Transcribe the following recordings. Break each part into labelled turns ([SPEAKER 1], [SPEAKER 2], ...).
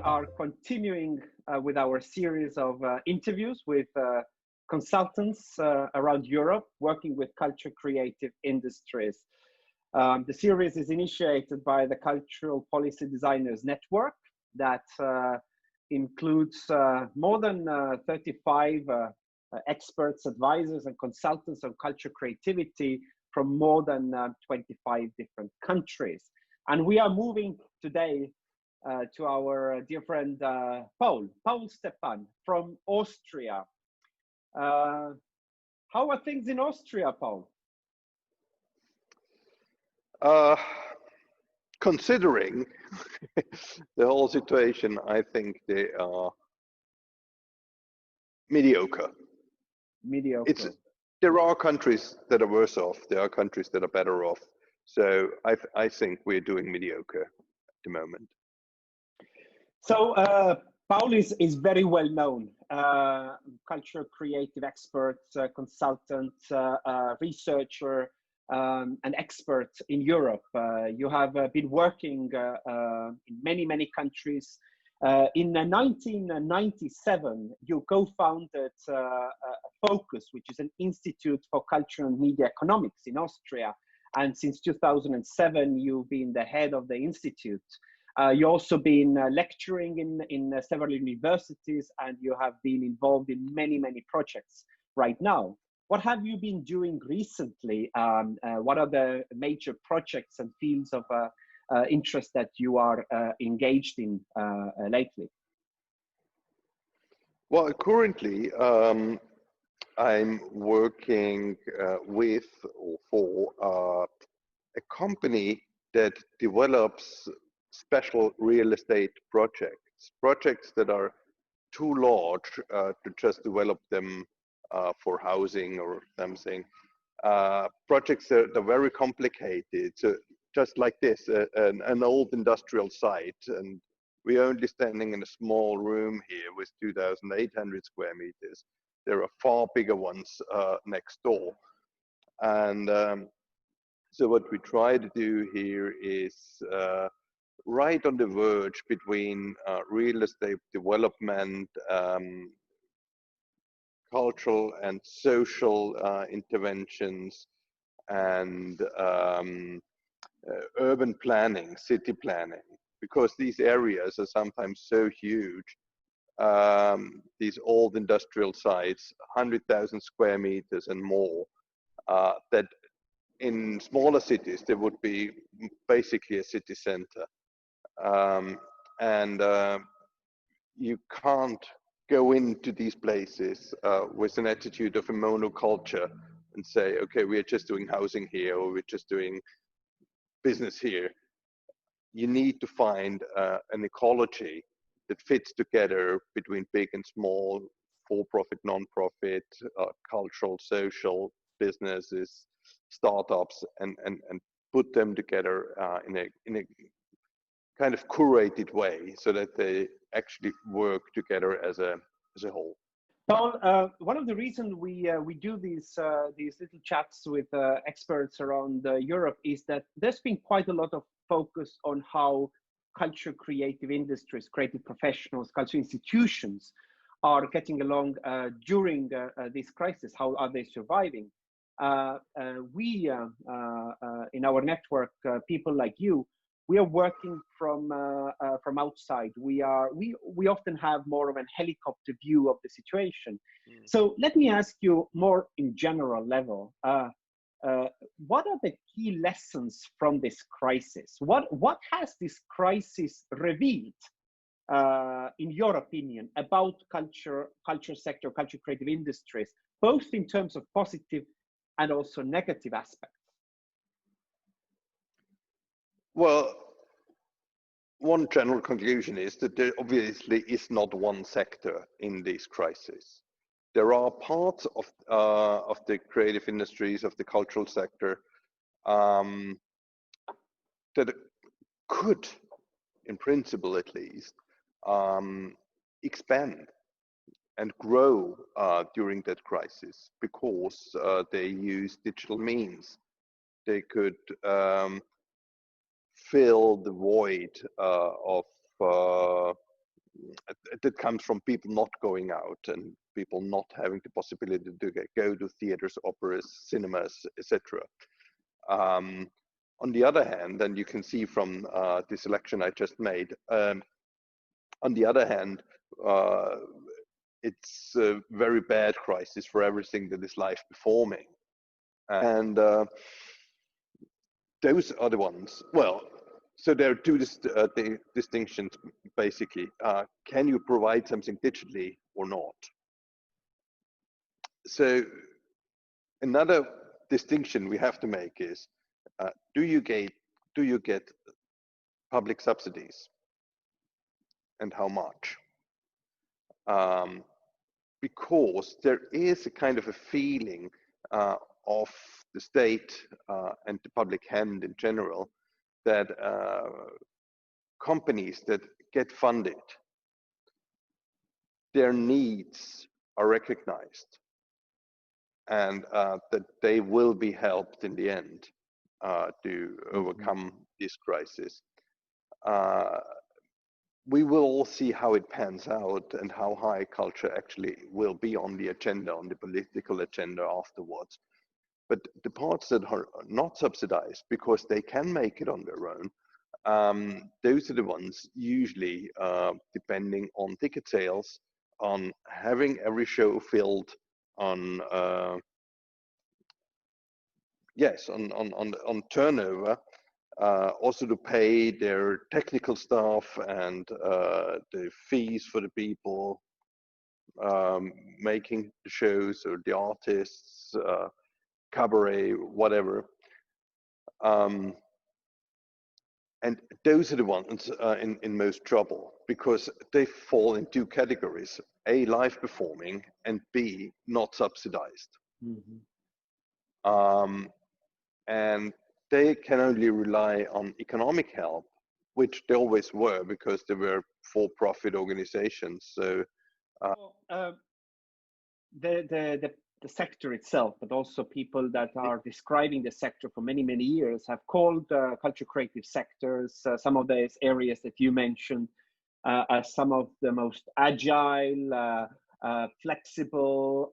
[SPEAKER 1] are continuing with our series of interviews with consultants around Europe working with culture creative industries. The series is initiated by the Cultural Policy Designers Network that includes more than 35 experts, advisors, and consultants on culture creativity from more than 25 different countries. And we are moving today to our dear friend Paul Stepan from Austria. How are things in Austria, Paul?
[SPEAKER 2] Considering the whole situation, I think they are mediocre.
[SPEAKER 1] Mediocre.
[SPEAKER 2] There are countries that are worse off. There are countries that are better off. So I think we're doing mediocre at the moment.
[SPEAKER 1] So Paul is very well known, culture creative expert, consultant, researcher, and expert in Europe. You have been working in many countries. In 1997, you co-founded Focus, which is an institute for culture and media economics in Austria. And since 2007, you've been the head of the institute. You've also been lecturing in several universities, and you have been involved in many projects right now. What have you been doing recently? What are the major projects and fields of interest that you are engaged in lately?
[SPEAKER 2] Well, currently, I'm working with or for a company that develops special real estate projects that are too large to just develop them for housing or something. Projects that are very complicated. So just like this, an old industrial site, and we're only standing in a small room here with 2,800 square meters. There are far bigger ones next door. And so what we try to do here is right on the verge between real estate development, cultural and social interventions, and urban planning, city planning, because these areas are sometimes so huge. These old industrial sites, 100,000 square meters and more, that in smaller cities, there would be basically a city center. You can't go into these places with an attitude of a monoculture and say, okay, we're just doing housing here, or we're just doing business here. You need to find an ecology that fits together between big and small, for-profit, non-profit, cultural, social businesses, startups, and put them together in a kind of curated way so that they actually work together as a whole.
[SPEAKER 1] Paul, one of the reasons we do these little chats with experts around Europe is that there's been quite a lot of focus on how culture creative industries, creative professionals, culture institutions are getting along during this crisis. How are they surviving? We in our network, people like you, we are working from outside. We often have more of a helicopter view of the situation. So let me ask you more in general level. What are the key lessons from this crisis? What has this crisis revealed, in your opinion, about culture sector, culture creative industries, both in terms of positive and also negative aspects?
[SPEAKER 2] Well, one general conclusion is that there obviously is not one sector in this crisis. There are parts of the creative industries, of the cultural sector, that could, in principle at least, expand and grow during that crisis because they use digital means. They could fill the void of that comes from people not going out and people not having the possibility to go to theaters, operas, cinemas, etc. On the other hand, and you can see from the selection I just made, on the other hand, it's a very bad crisis for everything that is life performing. And those are the ones. Well, so there are two distinctions basically. Can you provide something digitally or not? So another distinction we have to make is, do you get public subsidies, and how much? Because there is a kind of a feeling of the state and the public hand in general that companies that get funded, their needs are recognized, and that they will be helped in the end to overcome this crisis. We will all see how it pans out and how high culture actually will be on the agenda, on the political agenda afterwards. But the parts that are not subsidized because they can make it on their own, those are the ones usually depending on ticket sales, on having every show filled, on on turnover, also to pay their technical staff and the fees for the people making the shows, or the artists, cabaret, whatever. And those are the ones in most trouble, because they fall in two categories: A, live performing, and B, not subsidized. And they can only rely on economic help, which they always were because they were for-profit organizations. So
[SPEAKER 1] the sector itself, but also people that are describing the sector for many, many years, have called culture creative sectors, some of those areas that you mentioned, as some of the most agile, flexible,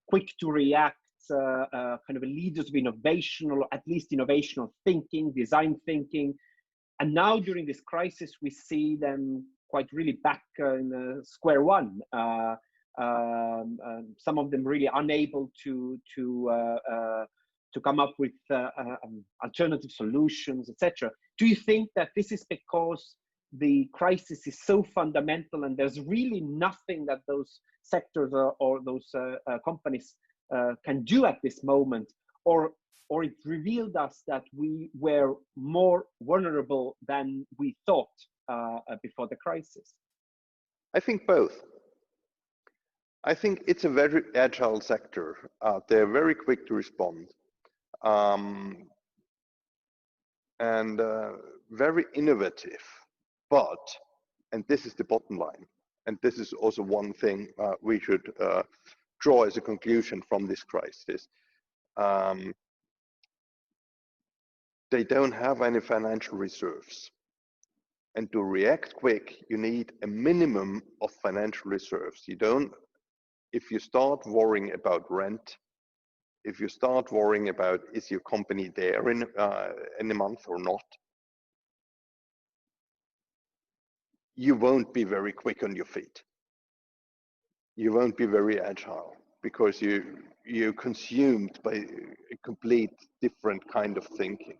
[SPEAKER 1] quick to react, kind of a leaders of innovation, or at least innovational thinking, design thinking. And now during this crisis, we see them quite really back in square one. Some of them really unable to come up with alternative solutions, etc. Do you think that this is because the crisis is so fundamental and there's really nothing that those sectors or those companies can do at this moment, or it revealed us that we were more vulnerable than we thought before the crisis?
[SPEAKER 2] I think both. I think it's a very agile sector. They're very quick to respond, and very innovative. But, and this is the bottom line, and this is also one thing we should draw as a conclusion from this crisis. They don't have any financial reserves. And to react quick, you need a minimum of financial reserves. You don't, if you start worrying about rent, if you start worrying about is your company there in a month or not, you won't be very quick on your feet. You won't be very agile, because you're consumed by a complete different kind of thinking.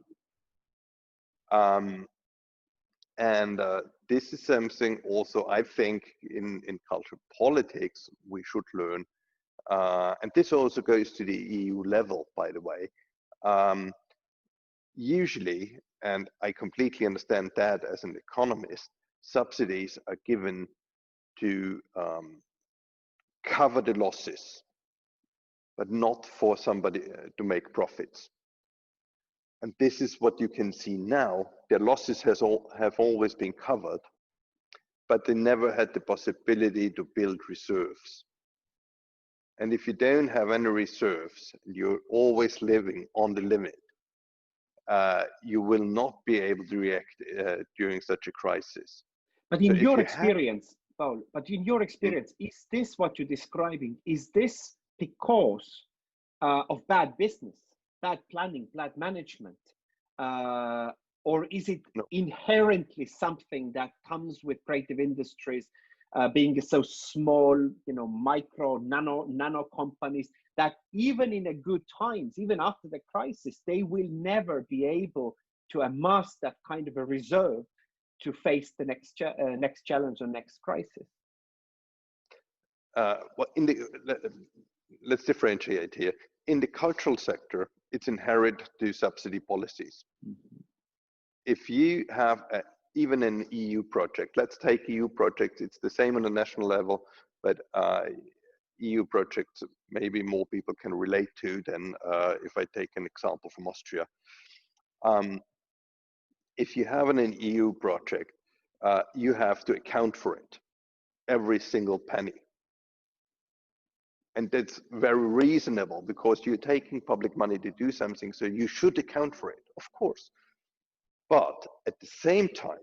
[SPEAKER 2] And this is something also I think in culture politics we should learn. And this also goes to the EU level, by the way. Usually, and I completely understand that as an economist, subsidies are given to cover the losses, but not for somebody to make profits. And this is what you can see now. Their losses have always been covered, but they never had the possibility to build reserves. And if you don't have any reserves, you're always living on the limit, you will not be able to react during such a crisis.
[SPEAKER 1] But
[SPEAKER 2] So
[SPEAKER 1] in
[SPEAKER 2] if
[SPEAKER 1] your
[SPEAKER 2] you have,
[SPEAKER 1] experience, Paul, but in your experience, is this what you're describing? Is this because of bad business, bad planning, bad management? Or is it
[SPEAKER 2] no,
[SPEAKER 1] inherently something that comes with creative industries being so small, micro, nano companies that even in a good times, even after the crisis, they will never be able to amass that kind of a reserve to face the next challenge or next crisis?
[SPEAKER 2] well, let's differentiate here. In the cultural sector, it's inherent to subsidy policies. If you have even an EU project, let's take EU projects, it's the same on a national level, but EU projects maybe more people can relate to than if I take an example from Austria. If you have an EU project, you have to account for it, every single penny. And that's very reasonable because you're taking public money to do something, so you should account for it, of course. But at the same time,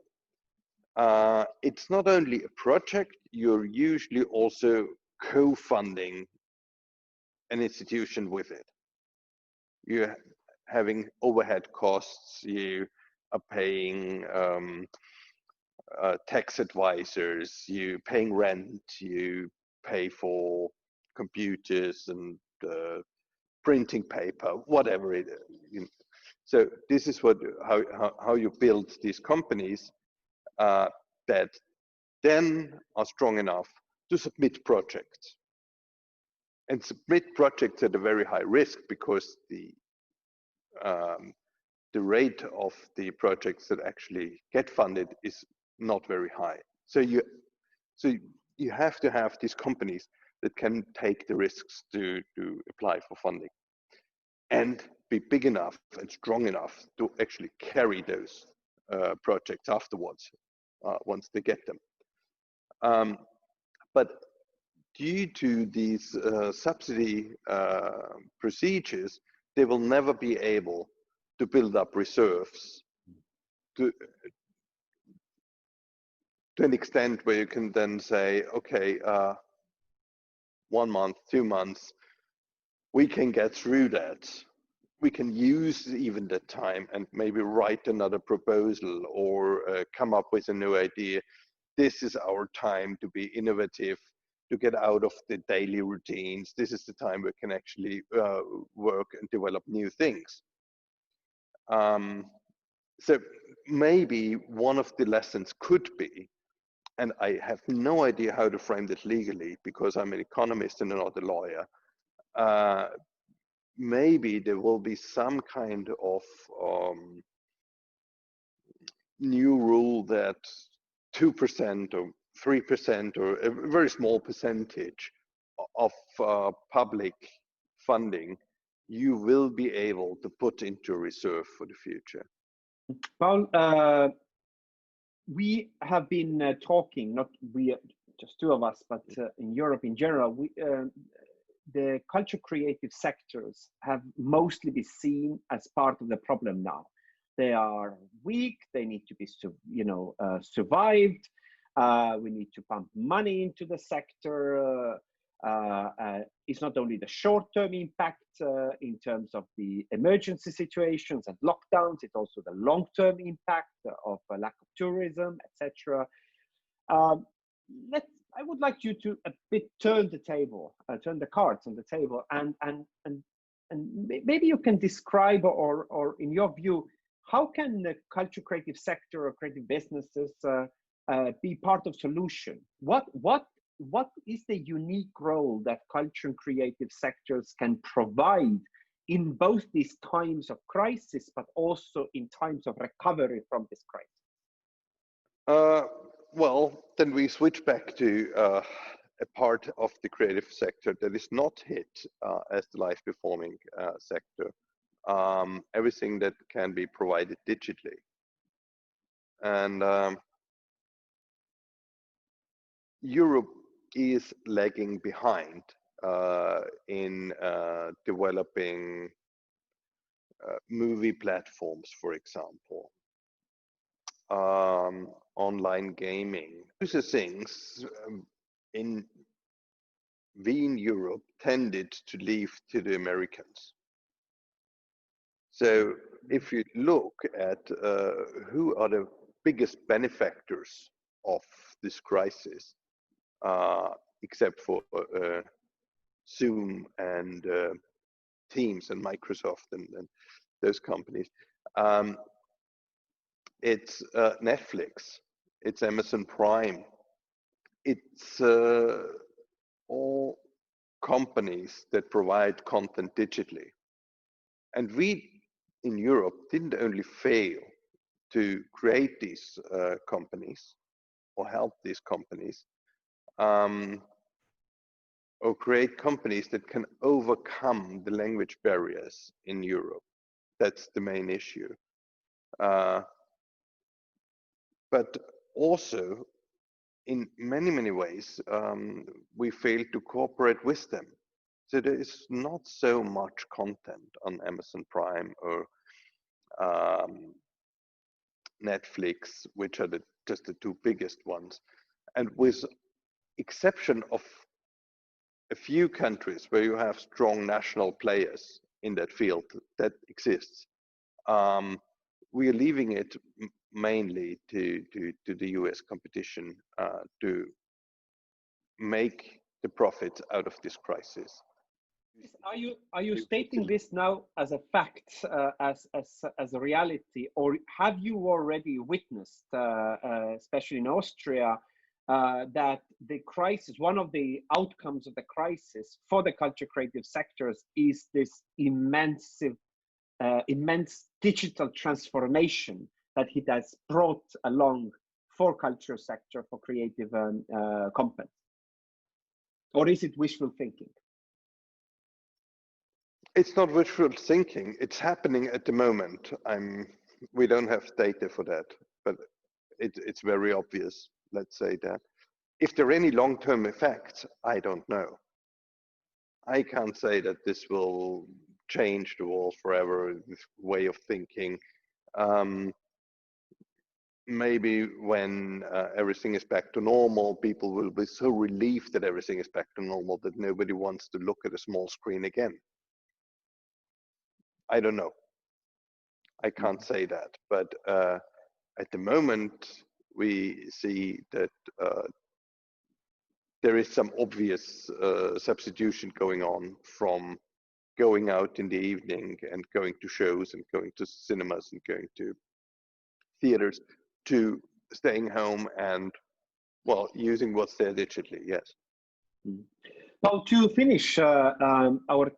[SPEAKER 2] it's not only a project, you're usually also co-funding an institution with it. You're having overhead costs, you are paying tax advisors, you paying rent, you pay for computers and printing paper, whatever it is. So this is how you build these companies that then are strong enough to submit projects. And submit projects at a very high risk because the rate of the projects that actually get funded is not very high. So you have to have these companies that can take the risks to apply for funding and be big enough and strong enough to actually carry those projects afterwards once they get them. But due to these subsidy procedures, they will never be able to build up reserves to an extent where you can then say, okay, 1 month, 2 months, we can get through that. We can use even that time and maybe write another proposal or come up with a new idea. This is our time to be innovative, to get out of the daily routines. This is the time we can actually work and develop new things. So maybe one of the lessons could be, and I have no idea how to frame this legally because I'm an economist and not a lawyer, maybe there will be some kind of new rule that 2% or 3% or a very small percentage of public funding you will be able to put into a reserve for the future.
[SPEAKER 1] Paul, we have been talking, not we, just two of us, but in Europe in general, the culture creative sectors have mostly been seen as part of the problem now. They are weak. They need to be, survived. We need to pump money into the sector. It's not only the short-term impact in terms of the emergency situations and lockdowns, it's also the long-term impact of lack of tourism, etc. I would like you to a bit turn the cards on the table, and maybe you can describe or in your view, how can the culture creative sector or creative businesses be part of solution? What is the unique role that culture and creative sectors can provide in both these times of crisis, but also in times of recovery from this crisis?
[SPEAKER 2] Well, then we switch back to a part of the creative sector that is not hit as the live performing sector. Everything that can be provided digitally. And Europe is lagging behind in developing movie platforms, for example. online gaming. Those are things in we in Europe tended to leave to the Americans. So if you look at who are the biggest benefactors of this crisis, except for Zoom and Teams and Microsoft and those companies, it's Netflix, it's Amazon Prime, it's all companies that provide content digitally. And we in Europe didn't only fail to create these companies or help these companies, or create companies that can overcome the language barriers in Europe. That's the main issue. But also, in many, many ways, we fail to cooperate with them. So there is not so much content on Amazon Prime or Netflix, which are just the two biggest ones. And with exception of a few countries where you have strong national players in that field that exists, we are leaving it mainly to the US competition to make the profits out of this crisis.
[SPEAKER 1] Are you stating this now as a fact, as a reality, or have you already witnessed, especially in Austria, that the crisis, one of the outcomes of the crisis for the culture creative sectors is this immense digital transformation that it has brought along for culture sector, for creative companies? Or is it wishful thinking?
[SPEAKER 2] It's not wishful thinking. It's happening at the moment. We don't have data for that, but it's very obvious. Let's say that. If there are any long-term effects, I don't know. I can't say that this will change the world forever. This way of thinking. Maybe when everything is back to normal, people will be so relieved that everything is back to normal that nobody wants to look at a small screen again. I don't know. I can't say that, but at the moment we see that there is some obvious substitution going on from going out in the evening and going to shows and going to cinemas and going to theaters to staying home and, well, using what's there digitally, yes.
[SPEAKER 1] Well, to finish our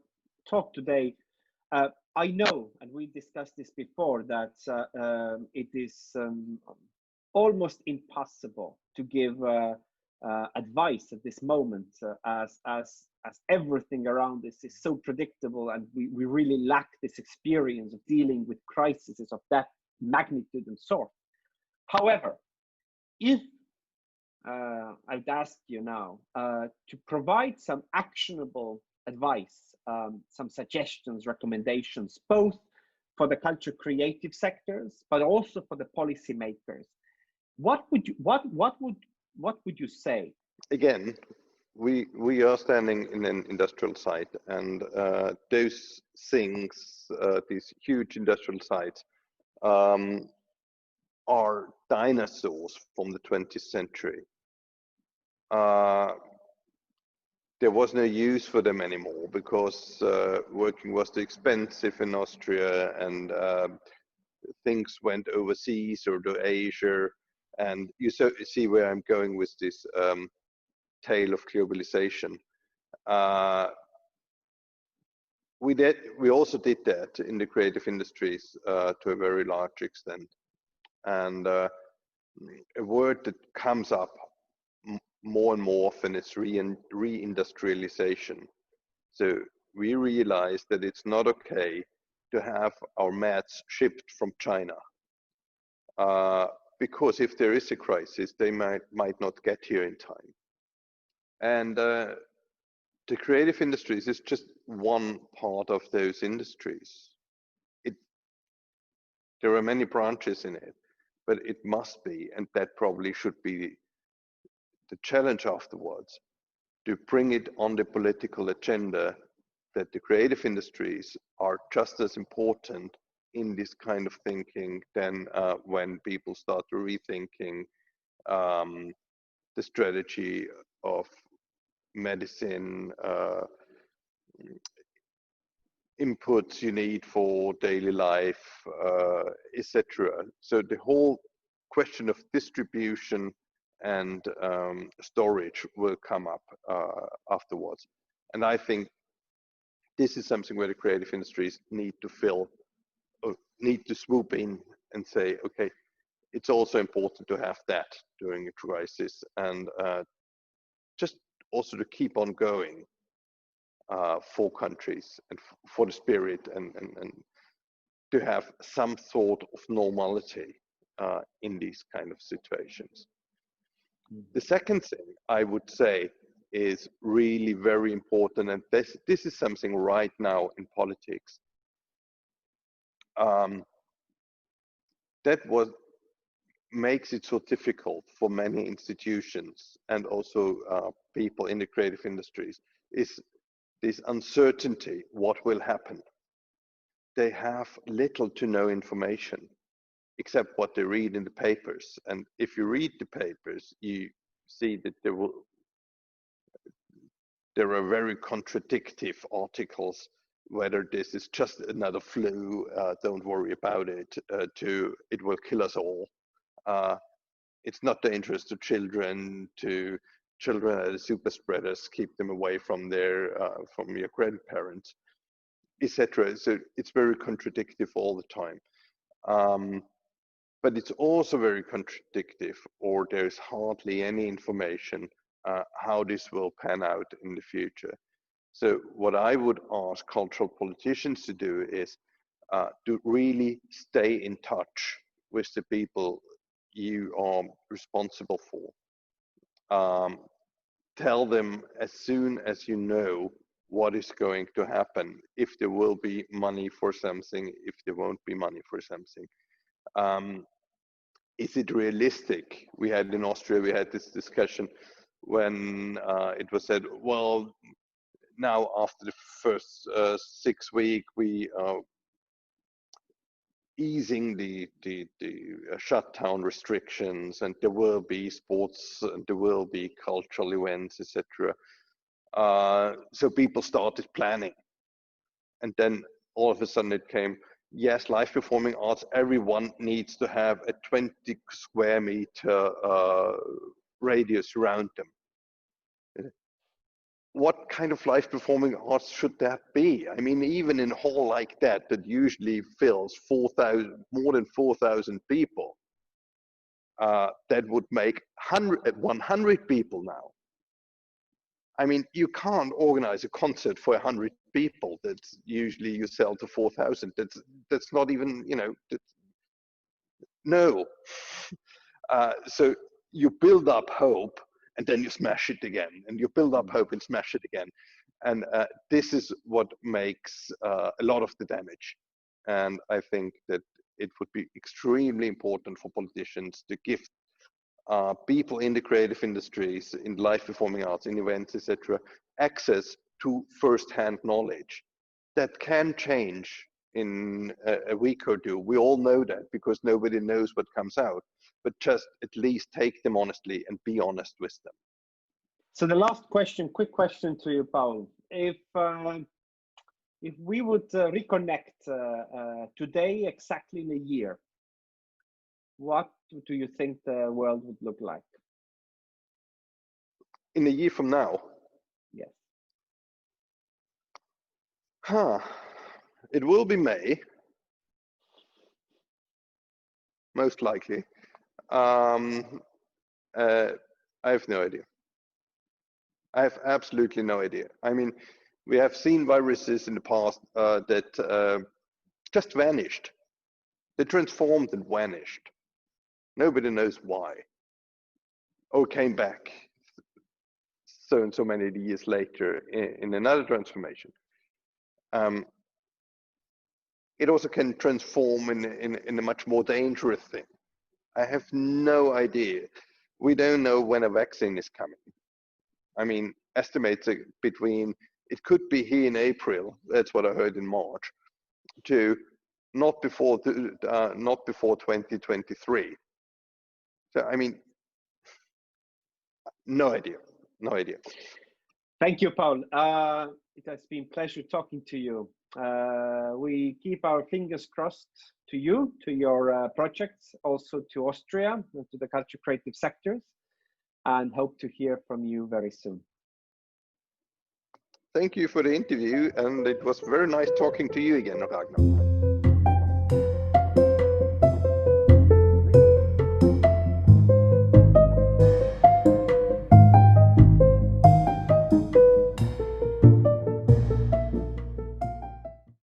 [SPEAKER 1] talk today, I know, and we discussed this before, that it is almost impossible to give advice at this moment, as everything around us is so predictable, and we really lack this experience of dealing with crises of that magnitude and sort. However, if I'd ask you now to provide some actionable advice, some suggestions, recommendations, both for the culture creative sectors, but also for the policymakers, what would you say? Again,
[SPEAKER 2] we are standing in an industrial site, and those things, these huge industrial sites, are dinosaurs from the 20th century. There was no use for them anymore because working was too expensive in Austria, and things went overseas or to Asia. And you see where I'm going with this tale of globalization. We also did that in the creative industries to a very large extent. And a word that comes up more and more often is reindustrialization. So we realize that it's not okay to have our mats shipped from China, because if there is a crisis, they might not get here in time. And the creative industries is just one part of those industries. There are many branches in it, but it must be, and that probably should be the challenge afterwards, to bring it on the political agenda that the creative industries are just as important in this kind of thinking than when people start rethinking the strategy of medicine, inputs you need for daily life, etc. So the whole question of distribution and storage will come up afterwards. And I think this is something where the creative industries need to fill, or need to swoop in and say, okay, it's also important to have that during a crisis, and just also to keep on going for countries and for the spirit, and to have some sort of normality in these kind of situations. The second thing I would say is really very important, and this is something right now in politics that makes it so difficult for many institutions and also people in the creative industries, is this uncertainty, what will happen. They have little to no information except what they read in the papers. And if you read the papers, you see that there are very contradictory articles, whether this is just another flu, don't worry about it, to it will kill us all. It's not dangerous to children are the super spreaders, keep them away from from your grandparents, etc. So it's very contradictory all the time. But it's also very contradictory, or there's hardly any information how this will pan out in the future. So what I would ask cultural politicians to do is to really stay in touch with the people you are responsible for. Tell them as soon as you know what is going to happen, if there will be money for something, if there won't be money for something. Is it realistic? We had in Austria, we had this discussion when it was said, well, now after the first 6 weeks, we are easing the shutdown restrictions, and there will be sports, and there will be cultural events, etc. So people started planning, and then all of a sudden it came, yes, live performing arts, everyone needs to have a 20 square meter radius around them. What kind of live performing arts should that be? I mean, even in a hall like that usually fills more than 4,000 people, that would make 100 people now. I mean, you can't organize a concert for 100 people. That's usually you sell to 4,000. That's not even, no. So you build up hope, and then you smash it again, and you build up hope and smash it again. And this is what makes a lot of the damage. And I think that it would be extremely important for politicians to give people in the creative industries, in live performing arts, in events, etc., access to first-hand knowledge that can change in a week or two. We all know that, because nobody knows what comes out, but just at least take them honestly and be honest with them.
[SPEAKER 1] So the last question, quick question to you, Paul. If we would reconnect today, exactly in a year, what do you think the world would look like?
[SPEAKER 2] In a year from now?
[SPEAKER 1] Yes.
[SPEAKER 2] It will be May, most likely. I have no idea. I have absolutely no idea. I mean, we have seen viruses in the past that just vanished. They transformed and vanished. Nobody knows why. Or came back so and so many years later in another transformation. It also can transform in a much more dangerous thing. I have no idea. We don't know when a vaccine is coming. I mean, estimates are between, it could be here in April, that's what I heard in March, to not before 2023. So, I mean, no idea, no idea.
[SPEAKER 1] Thank you, Paul. It has been a pleasure talking to you. We keep our fingers crossed to you, to your projects, also to Austria, and to the culture creative sectors, and hope to hear from you very soon.
[SPEAKER 2] Thank you for the interview, and it was very nice talking to you again, Ragnar.